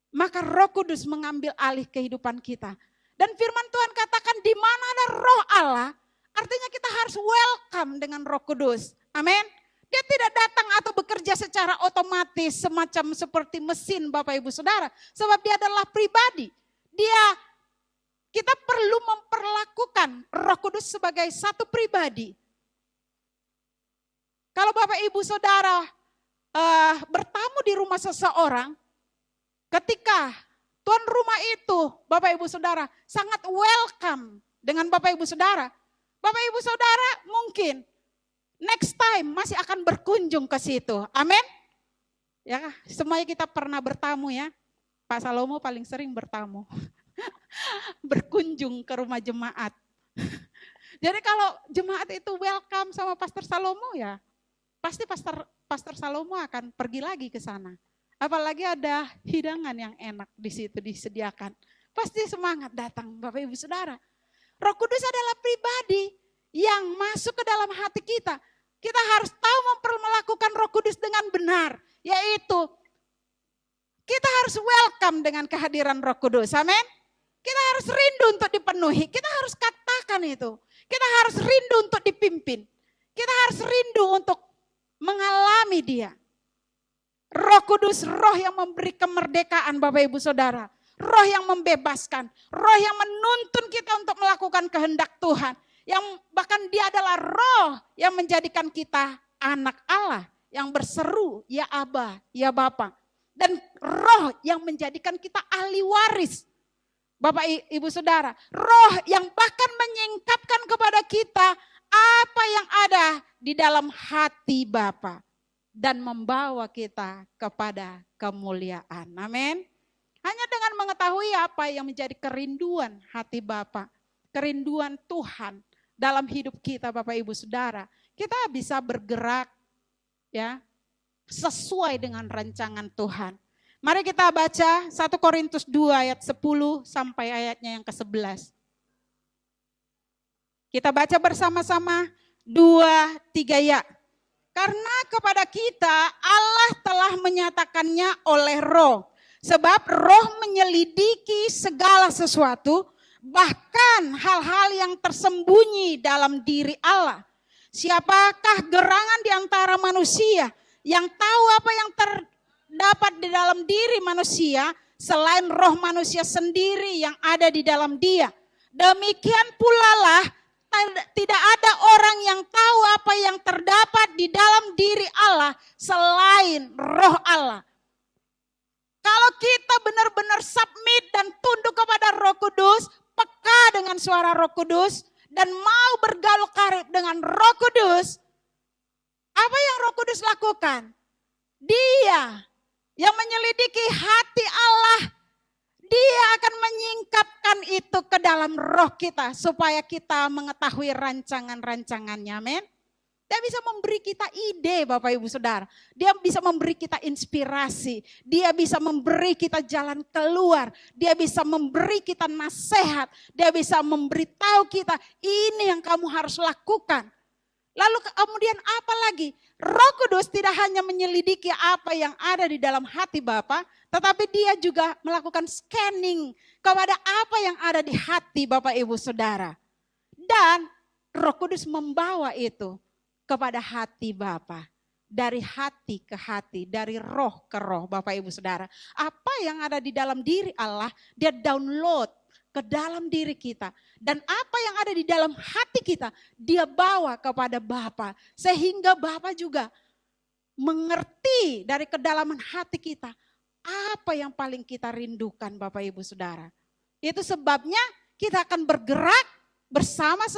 Maka Roh Kudus mengambil alih kehidupan kita. Dan firman Tuhan katakan di mana ada Roh Allah, artinya kita harus welcome dengan Roh Kudus. Amin. Dia tidak datang atau bekerja secara otomatis semacam seperti mesin Bapak Ibu Saudara. Sebab dia adalah pribadi. Kita perlu memperlakukan Roh Kudus sebagai satu pribadi. Kalau Bapak Ibu Saudara bertamu di rumah seseorang, ketika tuan rumah itu Bapak Ibu Saudara sangat welcome dengan Bapak Ibu Saudara. Bapak Ibu Saudara mungkin next time masih akan berkunjung ke situ. Amin. Ya, semuanya kita pernah bertamu ya. Pak Salomo paling sering bertamu. Berkunjung ke rumah jemaat. Jadi kalau jemaat itu welcome sama Pastor Salomo ya, pasti Pastor Salomo akan pergi lagi ke sana. Apalagi ada hidangan yang enak di situ disediakan. Pasti semangat datang Bapak Ibu Saudara. Roh Kudus adalah pribadi yang masuk ke dalam hati kita. Kita harus tahu melakukan Roh Kudus dengan benar. Yaitu kita harus welcome dengan kehadiran Roh Kudus. Amin. Kita harus rindu untuk dipenuhi. Kita harus katakan itu. Kita harus rindu untuk dipimpin. Kita harus rindu untuk mengalami dia. Roh Kudus, roh yang memberi kemerdekaan Bapak Ibu Saudara. Roh yang membebaskan. Roh yang menuntun kita untuk melakukan kehendak Tuhan. Yang bahkan dia adalah roh yang menjadikan kita anak Allah. Yang berseru, ya Aba, ya Bapa. Dan roh yang menjadikan kita ahli waris. Bapak Ibu Saudara. Roh yang bahkan menyingkapkan kepada kita apa yang ada di dalam hati Bapa. Dan membawa kita kepada kemuliaan. Amin. Hanya dengan mengetahui apa yang menjadi kerinduan hati Bapa. Kerinduan Tuhan dalam hidup kita Bapak Ibu Saudara, kita bisa bergerak ya sesuai dengan rancangan Tuhan. Mari kita baca 1 Korintus 2 ayat 10 sampai ayatnya yang ke-11. Kita baca bersama-sama 2-3 ya. Karena kepada kita Allah telah menyatakannya oleh Roh. Sebab Roh menyelidiki segala sesuatu, bahkan hal-hal yang tersembunyi dalam diri Allah. Siapakah gerangan di antara manusia yang tahu apa yang terdapat di dalam diri manusia selain roh manusia sendiri yang ada di dalam dia? Demikian pula lah tidak ada orang yang tahu apa yang terdapat di dalam diri Allah selain roh Allah. Kalau kita benar-benar submit dan tunduk kepada Roh Kudus, peka dengan suara Roh Kudus, dan mau bergaul karib dengan Roh Kudus, apa yang Roh Kudus lakukan? Dia yang menyelidiki hati Allah, dia akan menyingkapkan itu ke dalam roh kita supaya kita mengetahui rancangan-rancangannya. Amin. Dia bisa memberi kita ide Bapak Ibu Saudara. Dia bisa memberi kita inspirasi. Dia bisa memberi kita jalan keluar. Dia bisa memberi kita nasihat. Dia bisa memberitahu kita ini yang kamu harus lakukan. Lalu kemudian apa lagi? Roh Kudus tidak hanya menyelidiki apa yang ada di dalam hati Bapa, tetapi dia juga melakukan scanning kepada apa yang ada di hati Bapak Ibu Saudara. Dan Roh Kudus membawa itu kepada hati Bapa. Dari hati ke hati, dari roh ke roh Bapak Ibu Saudara. Apa yang ada di dalam diri Allah, dia download ke dalam diri kita. Dan apa yang ada di dalam hati kita, dia bawa kepada Bapa. Sehingga Bapa juga mengerti dari kedalaman hati kita, apa yang paling kita rindukan Bapak Ibu Saudara. Itu sebabnya kita akan bergerak bersama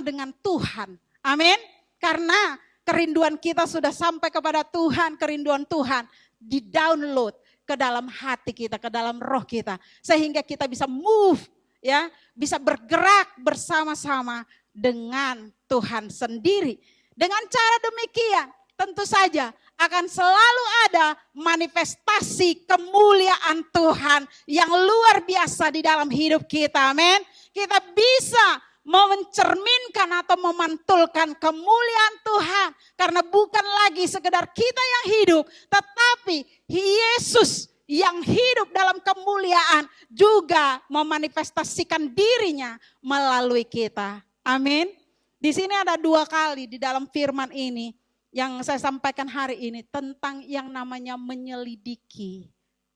dengan Tuhan. Amin. Karena kerinduan kita sudah sampai kepada Tuhan, kerinduan Tuhan di-download ke dalam hati kita, ke dalam roh kita. Sehingga kita bisa move ya, bisa bergerak bersama-sama dengan Tuhan sendiri. Dengan cara demikian, tentu saja akan selalu ada manifestasi kemuliaan Tuhan yang luar biasa di dalam hidup kita. Amin. Kita bisa mencerminkan atau memantulkan kemuliaan Tuhan. Karena bukan lagi sekedar kita yang hidup, tetapi Yesus yang hidup dalam kemuliaan juga memanifestasikan dirinya melalui kita. Amin. Di sini ada 2 kali di dalam firman ini yang saya sampaikan hari ini tentang yang namanya menyelidiki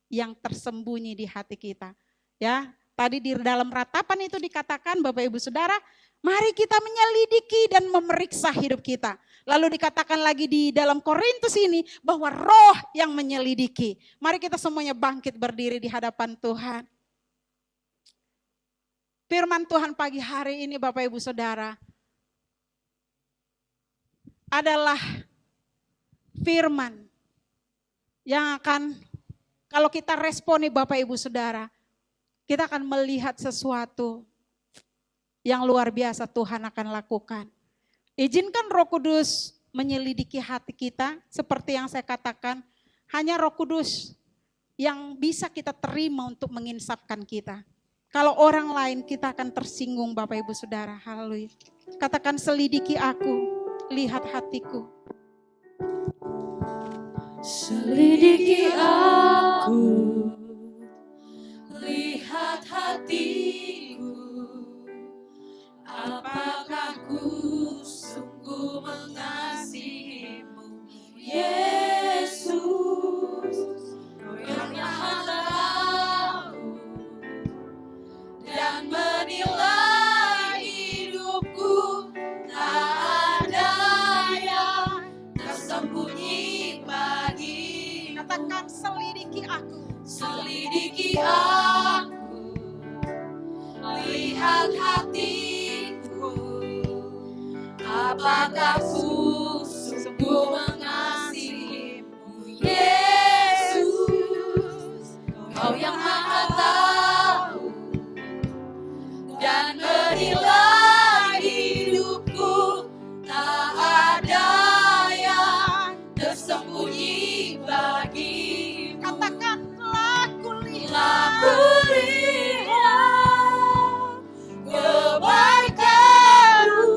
yang tersembunyi di hati kita. Ya, tadi di dalam ratapan itu dikatakan Bapak Ibu Saudara, mari kita menyelidiki dan memeriksa hidup kita. Lalu dikatakan lagi di dalam Korintus ini bahwa roh yang menyelidiki. Mari kita semuanya bangkit berdiri di hadapan Tuhan. Firman Tuhan pagi hari ini Bapak Ibu Saudara adalah firman yang akan kalau kita responi Bapak Ibu Saudara, kita akan melihat sesuatu yang luar biasa Tuhan akan lakukan. Izinkan Roh Kudus menyelidiki hati kita seperti yang saya katakan, hanya Roh Kudus yang bisa kita terima untuk menginsapkan kita. Kalau orang lain kita akan tersinggung Bapak Ibu Saudara, haleluya. Katakan selidiki aku. Lihat hatiku. Selidiki aku, lihat hatiku, apakah ku sungguh mengasihimu, Yesus, Kau yang Maha tahu dan menilai hidupku, tak ada yang tersembunyi bagi. Katakan selidiki aku. Selidiki aku, lihat hatiku, apakah ku sungguh mengasihimu, Yesus, Kau yang Maha tahu dan menilai hidupku, tak ada yang tersembunyi bagi. Katakan telah Telah kulihat kulihat kebaikan-Mu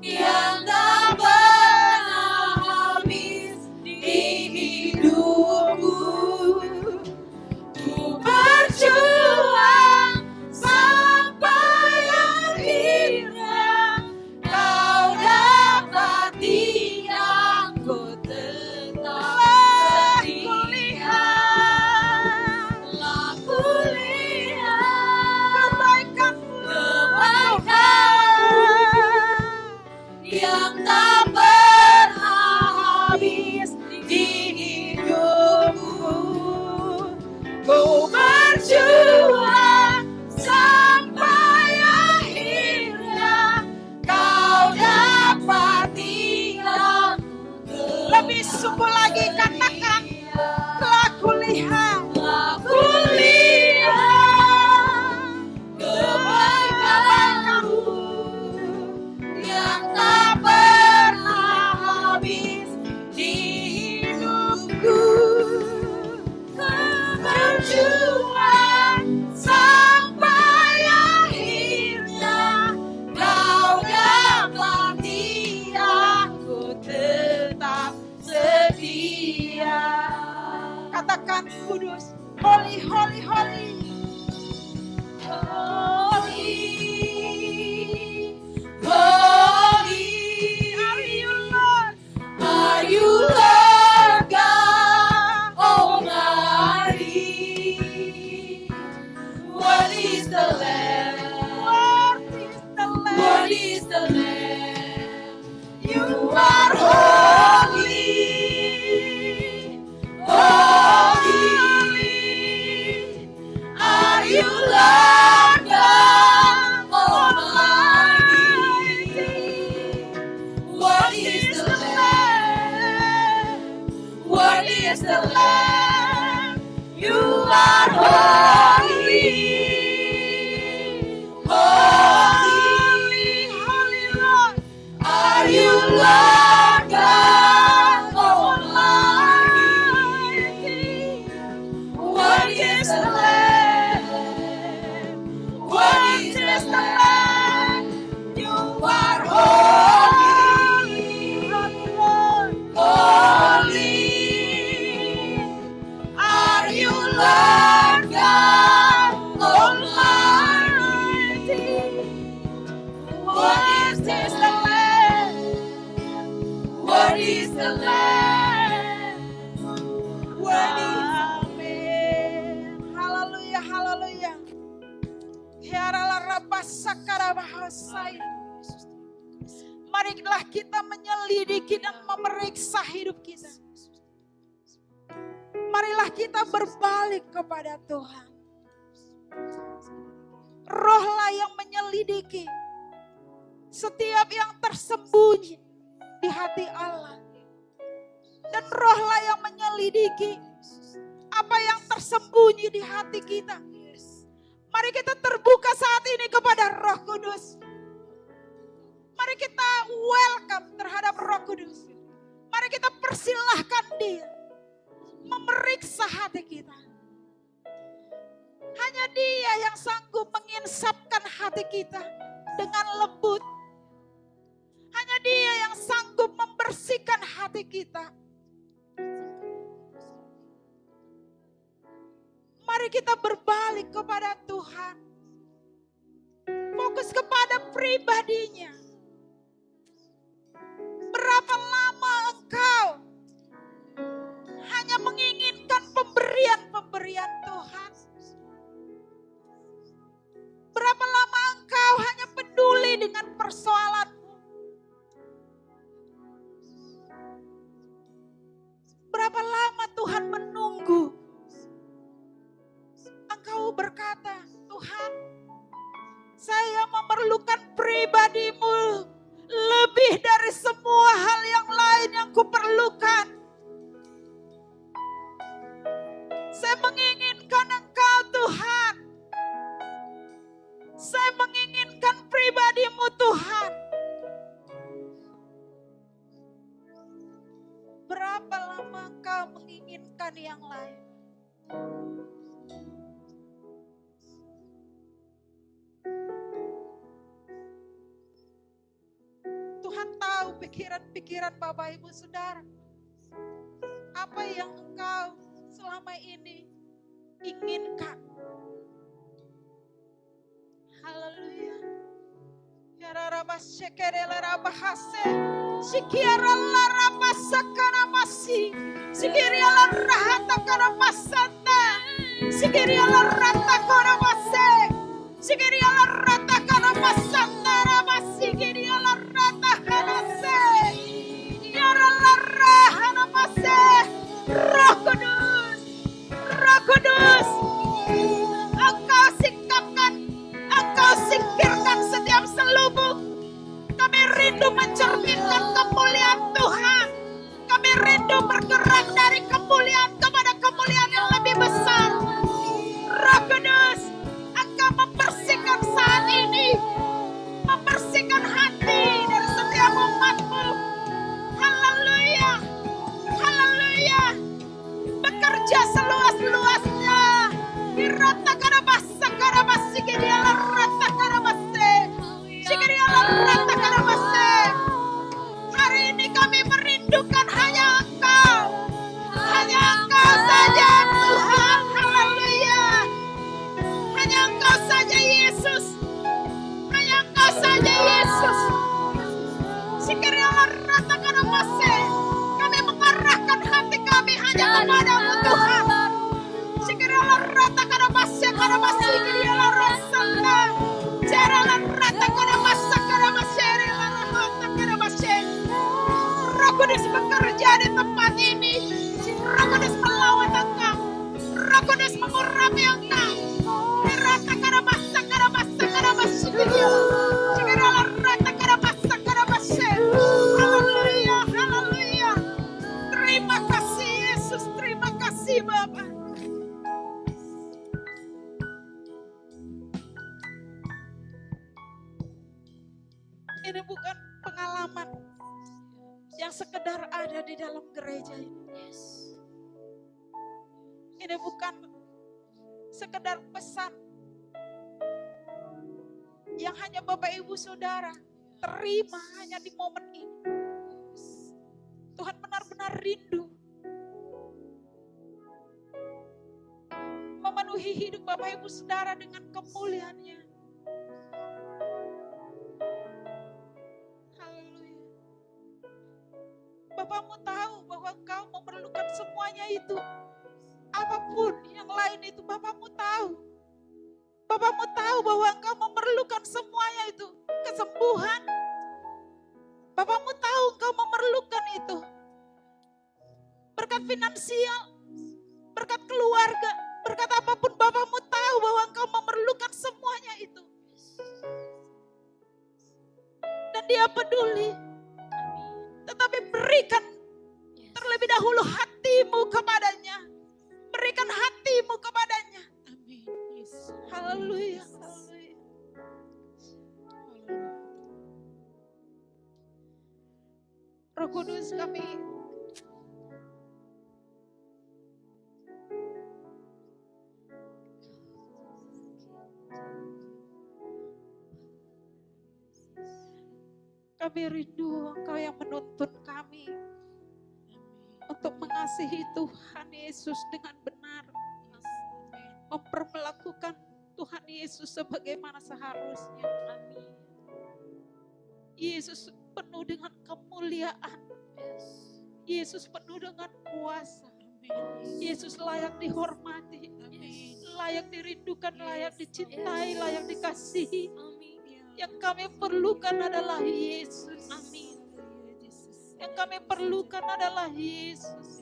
yang tak pernah habis di hidupku. Ku berjuang sampai akhirnya Kau dapati aku tetap setia. Telah kulihat kebaikan-Mu yang tak pernah habis di hidupku. Ku berjuang sampai akhirnya Kau dapati aku. lebih sungguh lagi, katakan telah kulihat. Telah kulihat kebaikan-Mu yang tak pernah habis di hidupku. Ku berjuang sampai akhirnya Kau dapati aku tetap setia. Worthy is the Lamb. Worthy is the Lamb. Worthy is Amin. Haleluya, haleluya. Hiaralah rabasakara bahasai. Marilah kita menyelidiki dan memeriksa hidup kita. Marilah kita berbalik kepada Tuhan. Rohlah yang menyelidiki setiap yang tersembunyi di hati Allah. Dan rohlah yang menyelidiki apa yang tersembunyi di hati kita. Mari kita terbuka saat ini kepada Roh Kudus. Mari kita welcome terhadap Roh Kudus. Mari kita persilahkan Dia memeriksa hati kita. Hanya Dia yang sanggup menginsapkan hati kita dengan lembut. Hanya Dia yang sanggup membersihkan hati kita. Mari kita berbalik kepada Tuhan. Fokus kepada pribadinya. Berapa lama engkau hanya menginginkan pemberian-pemberian Tuhan? Berapa lama engkau hanya peduli dengan persoalanmu? Berapa lama Tuhan menunggu? Engkau berkata, Tuhan, saya memerlukan pribadimu lebih dari semua hal yang lain yang kuperlukan. Saya menginginkan Engkau Tuhan. Saya menginginkan pribadimu Tuhan. Berapa lama Engkau menginginkan yang lain? Tuhan tahu pikiran-pikiran Bapak Ibu Saudara. Apa yang engkau selama ini inginkan. Haleluya. Ya rabas shekerela rabahase. Sikiara la rabasakana masi. Sikiria rahata kana masanta. Sikiria rata kana mase. Sikiria rata kana masanta rabasi. Sikiria rata kana se. Ya rahana mase. Roh Kudus. Roh Kudus. Engkau sikapkan, Engkau singkirkan setiap selubung. Kami rindu mencerminkan kemuliaan Tuhan. Kami rindu bergerak dari kemuliaan kepada kemuliaan yang lebih besar. Roh Kudus, Engkau membersihkan saat ini. Membersihkan hati dari setiap umat-Mu. Haleluya. Haleluya. Bekerja seluas-luasnya. Dirata karabasa karabasi kiriala rata karabase. Sikiriala rata karabase. Hari ini kami merindukan hanya Engkau. Hanya Engkau saja Tuhan. Haleluya. Hanya Engkau saja Yesus. Hanya Engkau saja Yesus. Sikiriala rata karabase. Kami mengarahkan hati kami hanya kepadamu Tuhan. Sikiriala rata karabase karabasi kiriala rasanta. Jarala rata karabasa karabase rata karabase. Roh Kudus bekerja di tempat ini. Roh Kudus melawan Engkau. Roh Kudus mengurapi Engkau. Rata karabasa karabasa karabasi kiriala rata karabasa karabase. Haleluya, haleluya. Terima kasih Yesus, terima kasih Bapa. Ini bukan pengalaman yang sekedar ada di dalam gereja ini. Ini bukan sekedar pesan yang hanya Bapak Ibu Saudara terima hanya di momen ini. Tuhan benar-benar rindu memenuhi hidup Bapak Ibu Saudara dengan kemuliaan-Nya. Bapamu tahu bahwa engkau memerlukan semuanya itu. Apapun yang lain itu Bapamu tahu. Bapamu tahu bahwa engkau memerlukan semuanya itu. Kesembuhan. Bapamu tahu engkau memerlukan itu. Berkat finansial, berkat keluarga, berkat apapun Bapamu tahu bahwa engkau memerlukan semuanya itu. Dan Dia peduli. Tetapi berikan terlebih dahulu hatimu kepadanya. Berikan hatimu kepadanya. Amin. Yes. Haleluya. Haleluya. Roh Kudus, kami rindu Engkau yang menuntun kami untuk mengasihi Tuhan Yesus dengan benar. Memperlakukan Tuhan Yesus sebagaimana seharusnya. Amin. Yesus penuh dengan kemuliaan. Yesus penuh dengan kuasa. Yesus layak dihormati. Layak dirindukan, layak dicintai, layak dikasihi. Yang kami perlukan adalah Yesus. Amin. Yang kami perlukan adalah Yesus.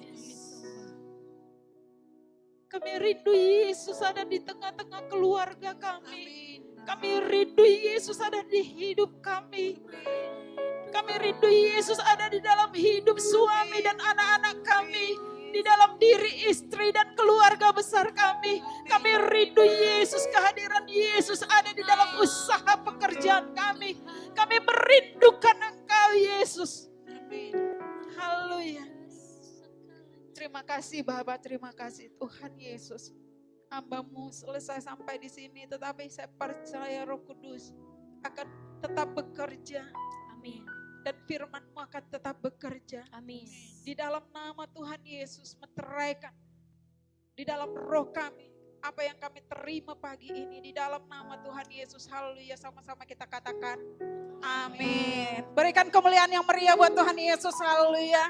Kami rindu Yesus ada di tengah-tengah keluarga kami. Kami rindu Yesus ada di hidup kami. Kami rindu Yesus ada di dalam hidup suami dan anak-anak kami. Di dalam diri istri dan keluarga besar kami. Kami rindu Yesus, kehadiran Yesus ada di dalam usaha pekerjaan kami. Kami merindukan Engkau Yesus. Haleluya. Terima kasih Bapa, terima kasih Tuhan Yesus. Hamba-Mu selesai sampai di sini, tetapi saya percaya Roh Kudus akan tetap bekerja. Amin. Dan firman-Mu akan tetap bekerja. Amin. Di dalam nama Tuhan Yesus meteraikan di dalam roh kami apa yang kami terima pagi ini di dalam nama Tuhan Yesus. Haleluya, sama-sama kita katakan amin. Berikan kemuliaan yang meriah buat Tuhan Yesus. Haleluya.